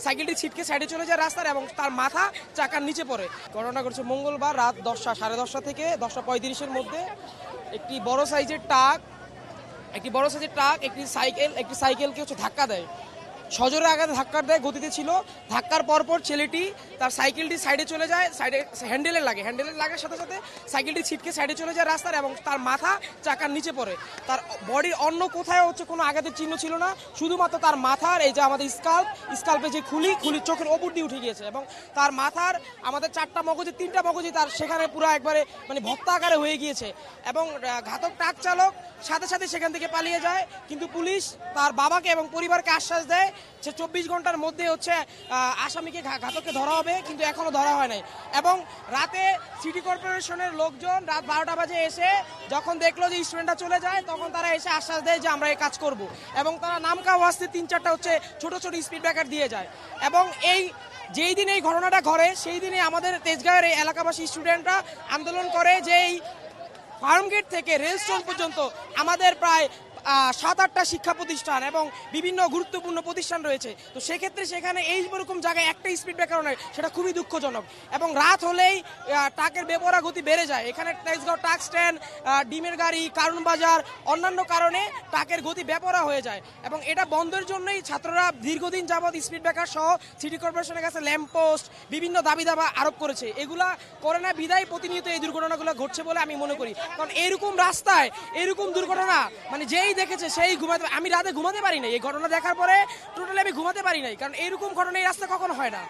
সাইকেলটি ছিটকে সাইডে চলে যায় রাস্তার এবং তার মাথা চাকার নিচে পড়ে। ঘটনা ঘটছে মঙ্গলবার রাত 10টা, 10:30 থেকে 10:35-এর মধ্যে। একটি বড় সাইজের ট্রাক একটি সাইকেলকে ধাক্কা দেয়, সজোরে আঘাতে ধাক্কা দেয়, গতিতে ছিল। ধাক্কার পরপর ছেলেটি তার সাইকেলটি সাইডে চলে যায়, সাইডে হ্যান্ডেলের লাগার সাথে সাথে সাইকেলটি ছিটকে সাইডে চলে যায় রাস্তার এবং তার মাথা চাকার নিচে পড়ে। তার বডির অন্য কোথাও কোনো আঘাতের চিহ্ন ছিল না, শুধুমাত্র তার মাথার এই যে আমাদের স্কাল্পে যে খুলি চোখের ওপর দিয়ে উঠে গিয়েছে এবং তার মাথার আমাদের 4টা মগজে 3টা মগজই তার সেখানে পুরো একবারে ভর্তা আকারে হয়ে গিয়েছে এবং ঘাতক ট্রাক চালক সাথে সাথে সেখান থেকে পালিয়ে যায়। কিন্তু পুলিশ তার বাবাকে এবং পরিবারকে আশ্বাস দেয় যে 24 ঘন্টার মধ্যে আসামিকে ঘাতককে ধরা হবে, কিন্তু এখনো ধরা হয় নাই। এবং রাতে সিটি কর্পোরেশনের লোকজন রাত 12টা বাজে এসে যখন দেখলো যে স্টুডেন্টরা চলে যায়, তখন তারা এসে আশ্বাস দেয় যে আমরা এই কাজ করব এবং তারা নামকা ওয়াস্তে 3-4টা ছোট ছোট স্পিড ব্রেকার দিয়ে যায়। এবং যেই দিন এই ঘটনাটা ঘটে সেই দিনে আমাদের তেজগাঁওয়ের এই এলাকাবাসী স্টুডেন্টরা আন্দোলন করে যে এই ফার্মগেট থেকে রেল স্টেশন পর্যন্ত আমাদের প্রায় 7-8টা শিক্ষা প্রতিষ্ঠান এবং বিভিন্ন গুরুত্বপূর্ণ প্রতিষ্ঠান রয়েছে। তো সেক্ষেত্রে সেখানে এইরকম জায়গায় একটা স্পিড ব্রেকার নয়, সেটা খুবই দুঃখজনক। এবং রাত হলেই ট্রাকের বেপরোয়া গতি বেড়ে যায়। এখানে তেজগাঁও ট্রাক স্ট্যান্ড, ডিমের গাড়ি, কারণ বাজার, অন্যান্য কারণে ট্রাকের গতি বেপরোয়া হয়ে যায় এবং এটা বন্ধের জন্যই ছাত্ররা দীর্ঘদিন যাবৎ স্পিড ব্রেকার সহ সিটি কর্পোরেশনের কাছে ল্যাম্পপোস্ট বিভিন্ন দাবি দাবা আরোপ করেছে। এগুলা করে না বিদায় প্রতিনিয়ত এই দুর্ঘটনাগুলো ঘটছে বলে আমি মনে করি। কারণ এরকম রাস্তায় এরকম দুর্ঘটনা যেই দেখেছে সেই আমি রাতে ঘুমাতে পারি নাই। এই ঘটনা দেখার পরে টোটালি আমি ঘুমাতে পারি নাই, কারণ এরকম ঘটনা এই রাস্তা কখনো হয় না।